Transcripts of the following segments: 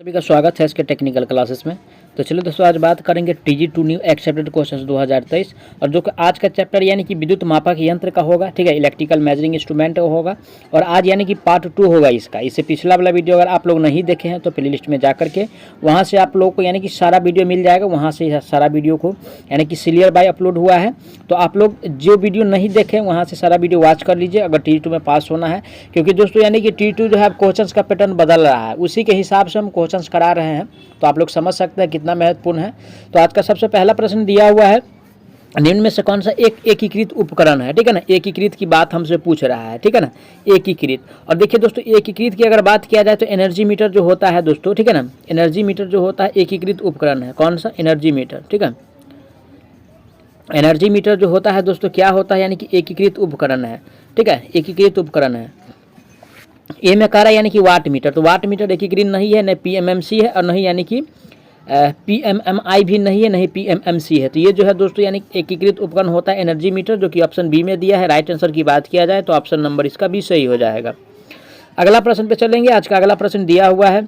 सभी का स्वागत है इसके टेक्निकल क्लासेस में। तो चलो दोस्तों, आज बात करेंगे TG2 न्यू एक्सेप्टेड क्वेश्चंस 2023 और जो कि आज का चैप्टर यानी कि विद्युत मापक यंत्र का होगा, ठीक है, इलेक्ट्रिकल मेजरिंग इंस्ट्रूमेंट होगा। और आज यानी कि पार्ट 2 होगा इसका। इससे पिछला वाला वीडियो अगर आप लोग नहीं देखे हैं तो प्ले लिस्ट में जा करके वहाँ से आप लोग को यानी कि सारा वीडियो मिल जाएगा। वहाँ से सारा वीडियो को यानी कि सीरियल बाय अपलोड हुआ है। तो आप लोग जो वीडियो नहीं देखें वहाँ से सारा वीडियो वॉच कर लीजिए अगर TG2 में पास होना है। क्योंकि दोस्तों यानी कि TG2 जो है क्वेश्चंस का पैटर्न बदल रहा है, उसी के हिसाब से हम क्वेश्चंस करा रहे हैं। तो आप लोग समझ सकते हैं कितना महत्वपूर्ण है। तो आज का सबसे पहला प्रश्न दिया हुआ है, निम्न में से कौन सा एक एकीकृत उपकरण है, ठीक है ना। एकीकृत की बात हमसे पूछ रहा है, ठीक है ना, एकीकृत। और देखिए दोस्तों, एकीकृत की अगर बात किया जाए तो एनर्जी मीटर जो होता है दोस्तों, ठीक है ना, एनर्जी मीटर जो होता है एकीकृत उपकरण है। कौन सा? एनर्जी मीटर, ठीक है। एनर्जी मीटर जो होता है दोस्तों क्या होता है, यानी कि एकीकृत उपकरण है, ठीक है, एकीकृत उपकरण है। ए में कह रहा है यानी कि वाट मीटर, तो वाट मीटर एकीकृत नहीं है, न PMMC है और नहीं यानी कि PMMI भी नहीं है, नहीं PMMC है। तो ये जो है दोस्तों यानी एकीकृत उपकरण होता है एनर्जी मीटर, जो कि ऑप्शन बी में दिया है। राइट आंसर की बात किया जाए तो ऑप्शन नंबर इसका बी सही हो जाएगा। अगला प्रश्न पे चलेंगे। आज का अगला प्रश्न दिया हुआ है,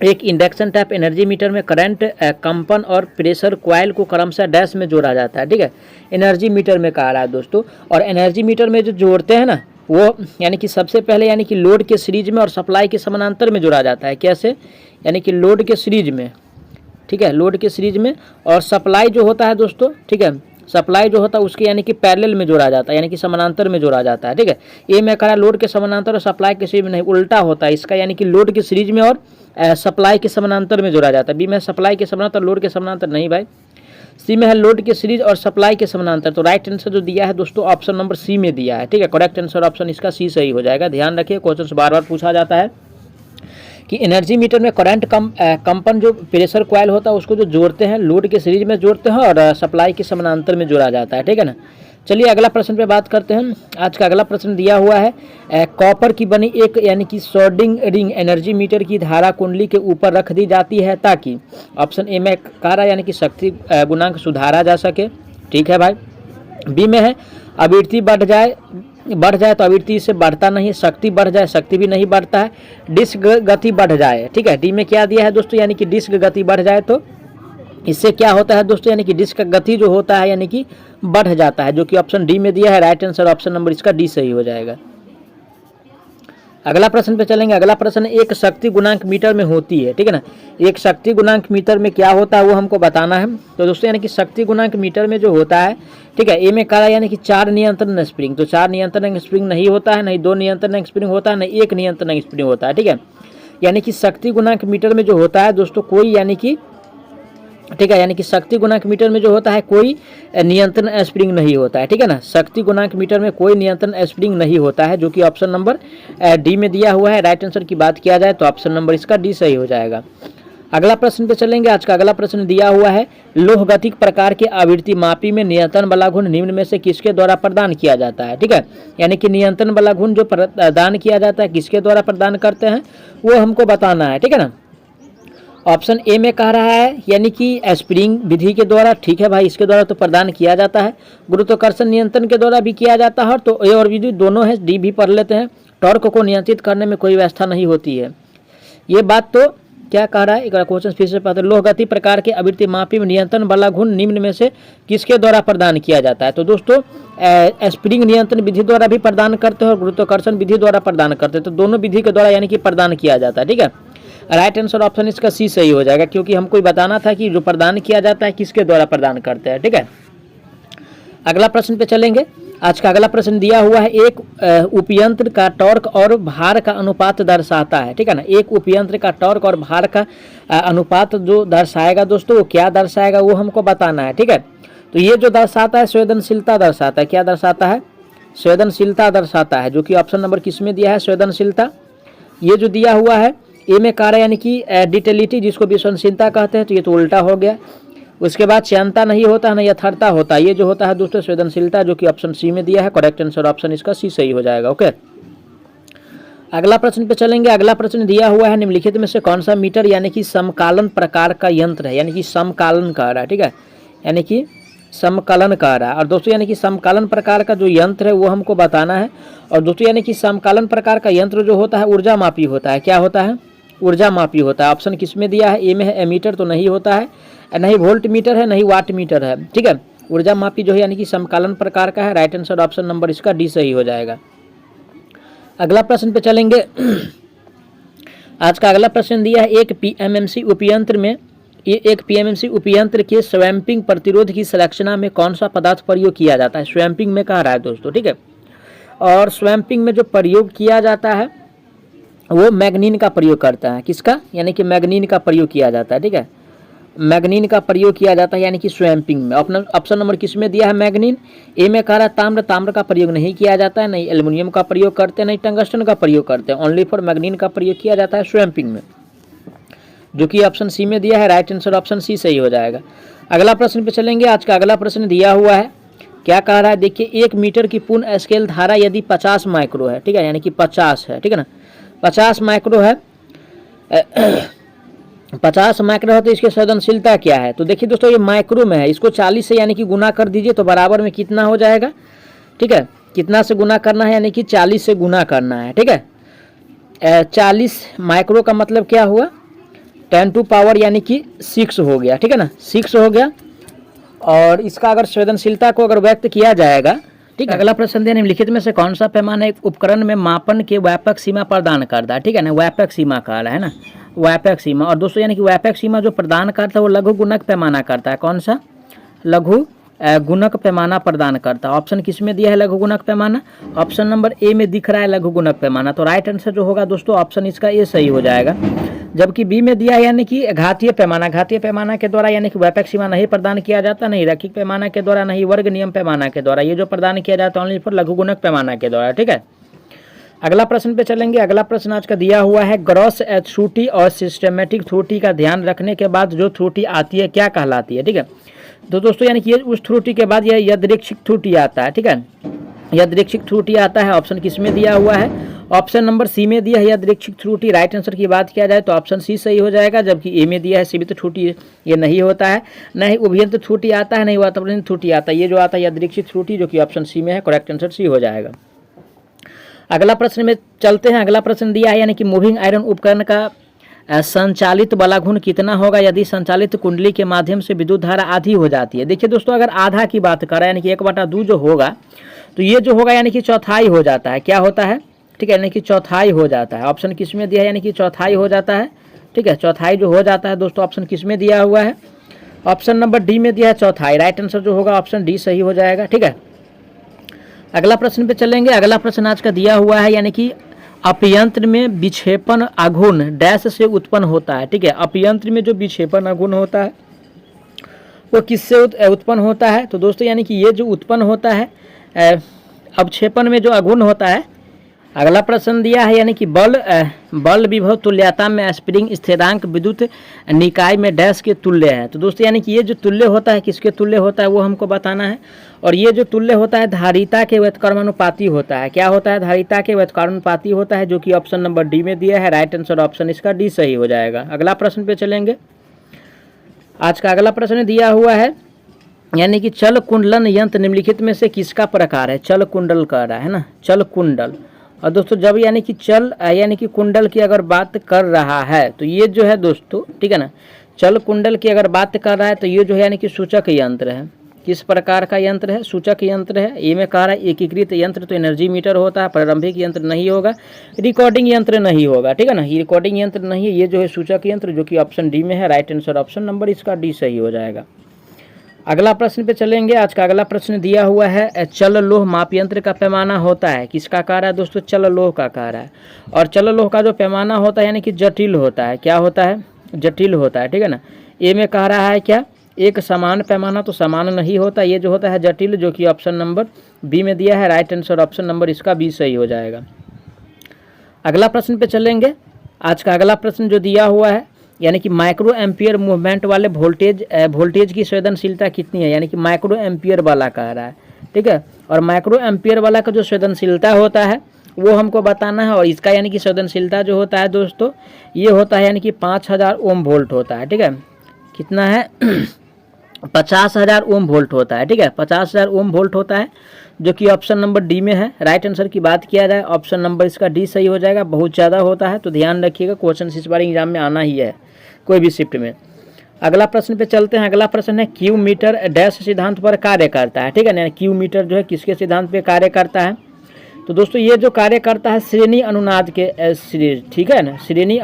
एक इंडक्शन टाइप एनर्जी मीटर में करंट, कंपन और प्रेशर कॉइल को क्रमशः डैश में जोड़ा जाता है, ठीक है। एनर्जी मीटर में कहा रहा है दोस्तों। और एनर्जी मीटर में जो जोड़ते हैं ना, वो यानी कि सबसे पहले यानी कि लोड के सीरीज में और सप्लाई के समानांतर में जोड़ा जाता है। कैसे? यानी कि लोड के सीरीज में, ठीक है, लोड के सीरीज में, और सप्लाई जो होता है दोस्तों, ठीक है, सप्लाई जो होता है उसके यानी कि पैरेलल में जोड़ा जाता है, यानी कि समानांतर में जोड़ा जाता है, ठीक है। ए में कहा लोड के समानांतर और सप्लाई के सीरीज में नहीं, उल्टा होता है इसका, यानी कि लोड के सीरीज में और सप्लाई के समानांतर में जोड़ा जाता है। बी में सप्लाई के समानांतर, लोड के समानांतर नहीं भाई। सी में है लोड के सीरीज और सप्लाई के समानांतर। तो राइट आंसर जो दिया है दोस्तों ऑप्शन नंबर सी में दिया है, ठीक है। करेक्ट आंसर ऑप्शन इसका सी सही हो जाएगा। ध्यान रखिए, क्वेश्चन बार बार पूछा जाता है कि एनर्जी मीटर में करंट कंपन जो प्रेशर कॉइल होता है उसको जो जोड़ते हैं, लोड के सीरीज में जोड़ते हैं और सप्लाई के समानांतर में जोड़ा जाता है, ठीक है ना। चलिए अगला प्रश्न पे बात करते हैं। आज का अगला प्रश्न दिया हुआ है, कॉपर की बनी एक यानी कि सोल्डरिंग रिंग एनर्जी मीटर की धारा कुंडली के ऊपर रख दी जाती है ताकि, ऑप्शन ए में कह रहा है यानी कि शक्ति गुणांक सुधारा जा सके, ठीक है भाई। बी में है आवृत्ति बढ़ जाए तो आवृत्ति से बढ़ता नहीं, शक्ति बढ़ जाए, शक्ति भी नहीं बढ़ता है, डिस्क गति बढ़ जाए, ठीक है। डी में क्या दिया है दोस्तों, यानी कि डिस्क गति बढ़ जाए तो इससे क्या होता है दोस्तों, यानी कि डिस्क का गति जो होता है यानी कि बढ़ जाता है, जो कि ऑप्शन डी में दिया है। राइट आंसर ऑप्शन नंबर इसका डी सही हो जाएगा। अगला प्रश्न पे चलेंगे। अगला प्रश्न, एक शक्ति गुणांक मीटर में होती है, ठीक है ना। एक शक्ति गुणांक मीटर में क्या होता है वो हमको बताना है। तो दोस्तों यानी कि शक्ति गुणांक मीटर में जो होता है, ठीक है, ए में कहा यानी कि 4 नियंत्रण स्प्रिंग। तो 4 नियंत्रण स्प्रिंग नहीं होता है, नहीं 2 नियंत्रण स्प्रिंग होता है, नहीं 1 नियंत्रण स्प्रिंग होता है, ठीक है। यानी कि शक्ति गुणांक मीटर में जो होता है दोस्तों कोई यानी कि, ठीक है, यानी कि शक्ति गुणांक मीटर में जो होता है कोई नियंत्रण स्प्रिंग नहीं होता है, ठीक है ना। शक्ति गुणांक मीटर में कोई नियंत्रण स्प्रिंग नहीं होता है, जो कि ऑप्शन नंबर डी में दिया हुआ है। राइट आंसर की बात किया जाए तो ऑप्शन नंबर इसका डी सही हो जाएगा। अगला प्रश्न पे चलेंगे। आज का अगला प्रश्न दिया हुआ है, लोहगतिक प्रकार के आवृत्ति मापी में नियंत्रण बला गुण निम्न में से किसके द्वारा प्रदान किया जाता है, ठीक है। यानी कि नियंत्रण बला गुण जो प्रदान किया जाता है किसके द्वारा प्रदान करते हैं वो हमको बताना है, ठीक है ना। ऑप्शन ए में कह रहा है यानी कि स्प्रिंग विधि के द्वारा, ठीक है भाई, इसके द्वारा तो प्रदान किया जाता है। गुरुत्वाकर्षण नियंत्रण के द्वारा भी किया जाता है, तो ए और विधि दोनों है, डी भी पढ़ लेते हैं। टॉर्क को नियंत्रित करने में कोई व्यवस्था नहीं होती है। ये बात तो क्या कह रहा है, एक क्वेश्चन फिर से पढ़ते हैं। लोहगति प्रकार के आवृत्ति मापी में नियंत्रण बला गुण निम्न में से किसके द्वारा प्रदान किया जाता है। तो दोस्तों स्प्रिंग नियंत्रण विधि द्वारा भी प्रदान करते हैं और गुरुत्वाकर्षण विधि द्वारा प्रदान करते हैं। तो दोनों विधि के द्वारा यानी कि प्रदान किया जाता है, ठीक है। राइट आंसर ऑप्शन इसका सी सही हो जाएगा, क्योंकि हमको ही बताना था कि जो प्रदान किया जाता है किसके द्वारा प्रदान करते हैं, ठीक है। अगला प्रश्न पे चलेंगे। आज का अगला प्रश्न दिया हुआ है, एक उपयंत्र का टॉर्क और भार का अनुपात दर्शाता है, ठीक है ना। एक उपयंत्र का टॉर्क और भार का अनुपात जो दर्शाएगा दोस्तों वो क्या दर्शाएगा वो हमको बताना है, ठीक है। तो ये जो दर्शाता है संवेदनशीलता दर्शाता है। क्या दर्शाता है? संवेदनशीलता दर्शाता है, जो कि ऑप्शन नंबर किस में दिया है, संवेदनशीलता। ये जो दिया हुआ है ए में कार्य यानी कि डिटेलिटी जिसको विश्वसनीयता कहते हैं, तो ये तो उल्टा हो गया। उसके बाद श्यानता नहीं होता, ना यथार्थता होता है। ये जो होता है दोस्तों संवेदनशीलता, जो कि ऑप्शन सी में दिया है। करेक्ट आंसर ऑप्शन इसका सी सही हो जाएगा। ओके, अगला प्रश्न पे चलेंगे। अगला प्रश्न दिया हुआ है, निम्नलिखित में से कौन सा मीटर यानी कि समकालन प्रकार का यंत्र है, यानी कि समकालन कह रहा है, ठीक है, यानी कि समकलन कह रहा है। और दोस्तों यानी कि समकालन प्रकार का जो यंत्र है वो हमको बताना है। और दोस्तों यानी कि समकालन प्रकार का यंत्र जो होता है ऊर्जा मापी होता है। क्या होता है? ऊर्जा मापी होता है। ऑप्शन किस में दिया है, ए में है एमीटर तो नहीं होता है, नहीं वोल्ट मीटर है, नहीं वाट मीटर है, ठीक है। ऊर्जा मापी जो है यानी कि समकालन प्रकार का है। राइट आंसर ऑप्शन नंबर इसका डी सही हो जाएगा। अगला प्रश्न पे चलेंगे। आज का अगला प्रश्न दिया है, एक पीएमएमसी उपयंत्र में एक पीएमएमसी उपयंत्र के स्वैम्पिंग प्रतिरोध की संरचना में कौन सा पदार्थ प्रयोग किया जाता है। स्वैम्पिंग में कह रहा है दोस्तों, ठीक है। और स्वैम्पिंग में जो प्रयोग किया जाता है वो मैग्नीन का प्रयोग करता है। किसका, यानी कि मैग्नीन का प्रयोग किया जाता है, ठीक है। मैग्नीन का प्रयोग किया जाता है यानी कि स्वैम्पिंग में। ऑप्शन नंबर किस में दिया है, मैग्नीन। ए में कह रहा है ताम्र, ताम्र का प्रयोग नहीं किया जाता है, नहीं एल्युमिनियम का प्रयोग करते हैं, नहीं टंगस्टन का प्रयोग करते हैं, ओनली फॉर मैग्नीन का प्रयोग किया जाता है स्वैम्पिंग में, जो कि ऑप्शन सी में दिया है। राइट आंसर ऑप्शन सी सही हो जाएगा। अगला प्रश्न पे चलेंगे। आज का अगला प्रश्न दिया हुआ है, क्या कह रहा है, देखिए 1 मीटर की पूर्ण स्केल धारा यदि 50 माइक्रो है, ठीक है, यानी कि 50 है, ठीक है ना, 50 माइक्रो है, 50 माइक्रो है तो इसकी संवेदनशीलता क्या है। तो देखिए दोस्तों ये माइक्रो में है, इसको 40 से यानी कि गुना कर दीजिए तो बराबर में कितना हो जाएगा, ठीक है। कितना से गुना करना है, यानी कि 40 से गुना करना है, ठीक है। 40 माइक्रो का मतलब क्या हुआ, 10 टू पावर यानी कि 6 हो गया, ठीक है ना, 6 हो गया। और इसका अगर संवेदनशीलता को अगर व्यक्त किया जाएगा, ठीक है। अगला प्रश्न है, निम्नलिखित में से कौन सा पैमाना एक उपकरण में मापन के व्यापक सीमा प्रदान करता है, ठीक है ना, व्यापक सीमा कह रहा है ना, व्यापक सीमा। और दोस्तों यानी कि व्यापक सीमा जो प्रदान करता है वो लघु गुणक पैमाना करता है। कौन सा, लघु गुणक पैमाना प्रदान करता है। ऑप्शन किस में दिया है लघु गुणक पैमाना, ऑप्शन नंबर ए में दिख रहा है लघु गुणक पैमाना। तो राइट आंसर जो होगा दोस्तों ऑप्शन इसका ए सही हो जाएगा। जबकि बी में दिया है यानी कि घातीय पैमाना, घातीय पैमाना के द्वारा यानी कि व्यापक सीमा नहीं प्रदान किया जाता, नहीं रैखिक पैमाना के द्वारा, नहीं वर्ग नियम पैमाना के द्वारा, ये जो प्रदान किया जाता है ओनली फॉर लघु गुणक पैमाना के द्वारा, ठीक है। अगला प्रश्न पे चलेंगे। अगला प्रश्न आज का दिया हुआ है, ग्रॉस त्रुटि और सिस्टमेटिक त्रुटि का ध्यान रखने के बाद जो त्रुटि आती है क्या कहलाती है, ठीक है। तो दोस्तों यानी कि ये उस त्रुटि के बाद यह यादृच्छिक त्रुटि आता है, ठीक है, यादृच्छिक त्रुटि आता है। ऑप्शन किस में दिया हुआ है, ऑप्शन नंबर सी में दिया है यादृच्छिक त्रुटि। राइट आंसर की बात किया जाए तो ऑप्शन सी सही हो जाएगा। जबकि ए में दिया है सीमित त्रुटि, ये नहीं होता है, नहीं उभयंतर त्रुटि आता है, नहीं वातावरण त्रुटि आता है, ये जो आता है यादृच्छिक त्रुटि, जो कि ऑप्शन सी में है। करेक्ट आंसर सी हो जाएगा। अगला प्रश्न में चलते हैं। अगला प्रश्न दिया है यानी कि मूविंग आयरन उपकरण का संचालित बला गुण कितना होगा यदि संचालित कुंडली के माध्यम से विद्युत धारा आधी हो जाती है। देखिए दोस्तों अगर आधा की बात करें यानी कि 1/2 जो होगा तो ये जो होगा यानी कि चौथाई हो जाता है। क्या होता है, ठीक है, यानी कि चौथाई हो जाता है। ऑप्शन किस में दिया है, यानी कि चौथाई हो जाता है, ठीक है, चौथाई जो हो जाता है दोस्तों ऑप्शन किस में दिया हुआ है, ऑप्शन नंबर डी में दिया है चौथाई। राइट आंसर जो होगा ऑप्शन डी सही हो जाएगा, ठीक है। अगला प्रश्न पे चलेंगे। अगला प्रश्न आज का दिया हुआ है यानी कि अपयंत्र में विक्षेपण आघूर्ण डैश से उत्पन्न होता है, ठीक है। अपयंत्र में जो विक्षेपण आघूर्ण होता है वो किससे उत्पन्न होता है। तो दोस्तों यानी कि ये जो उत्पन्न होता है अवक्षेपण में जो आघूर्ण होता है। अगला प्रश्न दिया है यानी कि बल विभव तुल्यता में स्प्रिंग स्थिरांक विद्युत निकाय में डैश के तुल्य है। तो दोस्तों यानी कि ये जो तुल्य होता है किसके तुल्य होता है वो हमको बताना है। और ये जो तुल्य होता है धारिता के व्युत्क्रमानुपाती होता है। क्या होता है, धारिता के व्युत्क्रमानुपाती होता है, जो कि ऑप्शन नंबर डी में दिया है। राइट आंसर ऑप्शन इसका डी सही हो जाएगा। अगला प्रश्न पे चलेंगे। आज का अगला प्रश्न दिया हुआ है यानी कि चल कुंडलन यंत्र निम्नलिखित में से किसका प्रकार है। चल कुंडल कह रहा है ना, चल कुंडल। और दोस्तों जब यानी कि चल यानी कि कुंडल की अगर बात कर रहा है तो ये जो है दोस्तों, ठीक है ना, चल कुंडल की अगर बात कर रहा है तो ये जो है यानी कि सूचक यंत्र है। किस प्रकार का यंत्र है, सूचक यंत्र है। ये में कह रहा है एकीकृत यंत्र तो एनर्जी मीटर होता है, प्रारंभिक यंत्र नहीं होगा, रिकॉर्डिंग यंत्र नहीं होगा, ठीक है ना, ये रिकॉर्डिंग यंत्र नहीं है, ये जो है सूचक यंत्र, जो कि ऑप्शन डी में है। राइट आंसर ऑप्शन नंबर इसका डी सही हो जाएगा। अगला प्रश्न पे चलेंगे। आज का अगला प्रश्न दिया हुआ है चल लोह माप यंत्र का पैमाना होता है। किसका कह रहा है दोस्तों, चल लोह का कह रहा है। और चल लोह का जो पैमाना होता है यानी कि जटिल होता है। क्या होता है, जटिल होता है, ठीक है ना। ए में कह रहा है क्या, एक समान पैमाना तो समान नहीं होता, ये जो होता है जटिल, जो कि ऑप्शन नंबर बी में दिया है। राइट आंसर ऑप्शन नंबर इसका बी सही हो जाएगा। अगला प्रश्न पे चलेंगे। आज का अगला प्रश्न जो दिया हुआ है यानी कि माइक्रो एम्पियर मूवमेंट वाले वोल्टेज की संवेदनशीलता कितनी है, यानी कि माइक्रो एम्पियर वाला कह रहा है, ठीक है। और माइक्रो एम्पियर वाला का जो संवेदनशीलता होता है वो हमको बताना है। और इसका यानी कि संवेदनशीलता जो होता है दोस्तों ये होता है यानी कि 5000 ओम वोल्ट होता है, ठीक है। कितना है 50,000 ओम वोल्ट होता है, ठीक है, 50,000 ओम वोल्ट होता है, जो कि ऑप्शन नंबर डी में है। राइट आंसर की बात किया जाए ऑप्शन नंबर इसका डी सही हो जाएगा। बहुत ज़्यादा होता है तो ध्यान रखिएगा, क्वेश्चन इस बार एग्जाम में आना ही है कोई भी शिफ्ट में। अगला प्रश्न पे चलते हैं। अगला प्रश्न है क्यू मीटर डैश सिद्धांत पर कार्य करता है, ठीक है ना। क्यू मीटर जो है किसके सिद्धांत पे कार्य करता है? तो दोस्तों ये जो कार्य करता है श्रेणी अनुनाद के, ठीक है ना, श्रेणी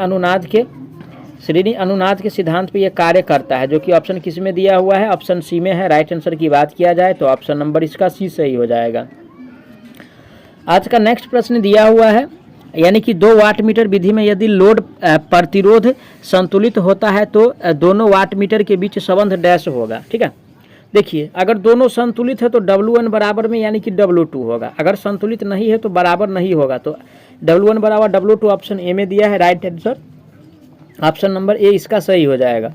अनुनाद के सिद्धांत पे ये कार्य करता है, जो कि ऑप्शन किस में दिया हुआ है? ऑप्शन सी में है। राइट आंसर की बात किया जाए तो ऑप्शन नंबर इसका सी सही हो जाएगा। आज का नेक्स्ट प्रश्न दिया हुआ है, यानी कि 2 वाट मीटर विधि में यदि लोड प्रतिरोध संतुलित होता है तो दोनों वाट मीटर के बीच संबंध डैश होगा, ठीक है। देखिए अगर दोनों संतुलित है तो W1 बराबर में यानी कि W2 होगा, अगर संतुलित नहीं है तो बराबर नहीं होगा, तो W1 बराबर W2 ऑप्शन ए में दिया है। Right answer option number A इसका सही हो जाएगा।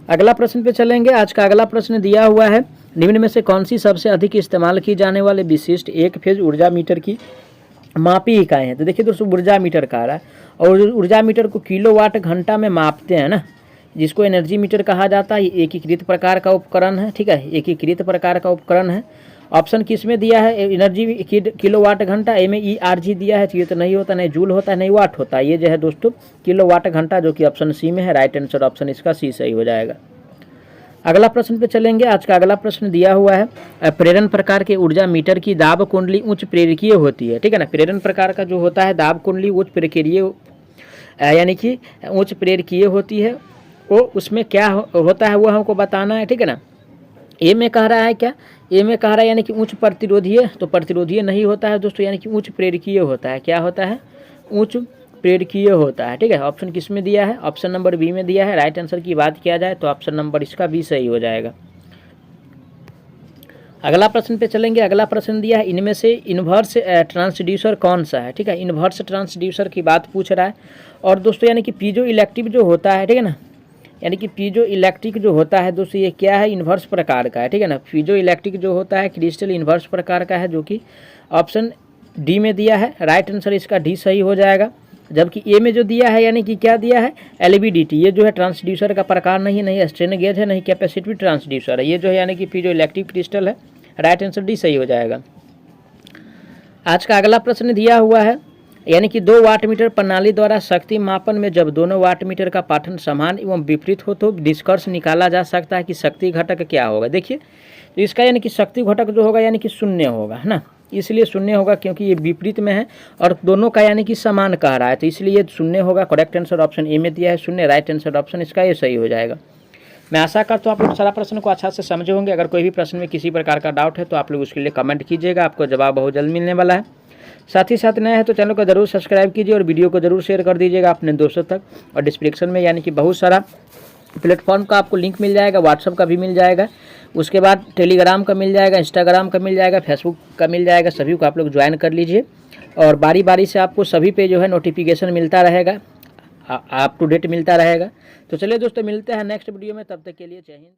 अगला प्रश्न पे चलेंगे। आज का अगला प्रश्न दिया हुआ है, निम्न में से कौन सी सबसे अधिक इस्तेमाल की जाने वाले विशिष्ट एक फेज ऊर्जा मीटर की मापी इकाई है? तो देखिए दोस्तों ऊर्जा मीटर कह रहा है, और ऊर्जा मीटर को किलोवाट घंटा में मापते हैं ना, जिसको एनर्जी मीटर कहा जाता है। ये एकीकृत प्रकार का उपकरण है, ठीक है, एकीकृत प्रकार का उपकरण है। ऑप्शन किस में दिया है? एनर्जी किलोवाट घंटा, ए में ERG दिया है, तो ये तो नहीं होता, नहीं जूल होता है, नहीं वाट होता है, ये जो है दोस्तों किलोवाट घंटा, जो कि ऑप्शन सी में है। राइट आंसर ऑप्शन इसका सी सही हो जाएगा। अगला प्रश्न पे चलेंगे। आज का अगला प्रश्न दिया हुआ है, प्रेरण प्रकार के ऊर्जा मीटर की दाब कुंडली उच्च प्रेरकीय होती है, ठीक है ना। प्रेरण प्रकार का जो होता है दाब कुंडली उच्च प्रेरकीय यानी कि उच्च प्रेरकीय होती है, वो उसमें क्या होता है वो हमको बताना है, ठीक है ना। ए में कह रहा है क्या? ए में कह रहा है यानी कि उच्च प्रतिरोधीय, तो प्रतिरोधीय नहीं होता है दोस्तों, यानी कि उच्च प्रेरकीय होता है। क्या होता है? उच्च प्रेरकीय होता है, ठीक है। ऑप्शन किस में दिया है? ऑप्शन नंबर बी में दिया है। राइट आंसर की बात किया जाए तो ऑप्शन नंबर इसका बी सही हो जाएगा। अगला प्रश्न पे चलेंगे। अगला प्रश्न दिया है, इनमें से इन्वर्स ट्रांसड्यूसर कौन सा है, ठीक है। इन्वर्स ट्रांसड्यूसर की बात पूछ रहा है, और दोस्तों यानी कि पीजो इलेक्ट्रिक जो होता है, ठीक है ना, यानी कि पीजो इलेक्ट्रिक जो होता है दोस्तों ये क्या है? इन्वर्स प्रकार का है, ठीक है ना। पीजो इलेक्ट्रिक जो होता है क्रिस्टल इन्वर्स प्रकार का है, जो कि ऑप्शन डी में दिया है। राइट आंसर इसका डी सही हो जाएगा। जबकि ए में जो दिया है यानी कि क्या दिया है? LVDT, ये जो है ट्रांसड्यूसर का प्रकार नहीं स्ट्रेन गेज है, नहीं कैपेसिटिव ट्रांसड्यूसर है, ये जो है यानी कि पीजो इलेक्ट्रिक क्रिस्टल है। राइट आंसर डी सही हो जाएगा। आज का अगला प्रश्न दिया हुआ है, यानी कि 2 वाट मीटर प्रणाली द्वारा शक्ति मापन में जब दोनों वाट मीटर का पाठन समान एवं विपरीत हो तो निष्कर्ष निकाला जा सकता है कि शक्ति घटक क्या होगा। देखिए तो इसका यानी कि शक्ति घटक जो होगा यानी कि शून्य होगा, है ना। इसलिए शून्य होगा क्योंकि ये विपरीत में है और दोनों का यानी कि समान कह रहा है, तो इसलिए ये शून्य होगा। करेक्ट आंसर ऑप्शन ए में दिया है शून्य। राइट आंसर ऑप्शन इसका ये सही हो जाएगा। मैं आशा करता हूँ आप लोग सारा प्रश्न को अच्छा से समझे होंगे। अगर कोई भी प्रश्न में किसी प्रकार का डाउट है तो आप लोग उसके लिए कमेंट कीजिएगा, आपको जवाब बहुत जल्द मिलने वाला है। साथ ही साथ नए हैं तो चैनल को जरूर सब्सक्राइब कीजिए और वीडियो को जरूर शेयर कर दीजिएगा अपने दोस्तों तक। और डिस्क्रिप्शन में यानी कि बहुत सारा प्लेटफॉर्म का आपको लिंक मिल जाएगा, व्हाट्सअप का भी मिल जाएगा, उसके बाद टेलीग्राम का मिल जाएगा, इंस्टाग्राम का मिल जाएगा, फेसबुक का मिल जाएगा। सभी को आप लोग ज्वाइन कर लीजिए और बारी बारी से आपको सभी पे जो है नोटिफिकेशन मिलता रहेगा, अप टू डेट मिलता रहेगा। तो चलिए दोस्तों मिलते हैं नेक्स्ट वीडियो में, तब तक के लिए जय हिंद।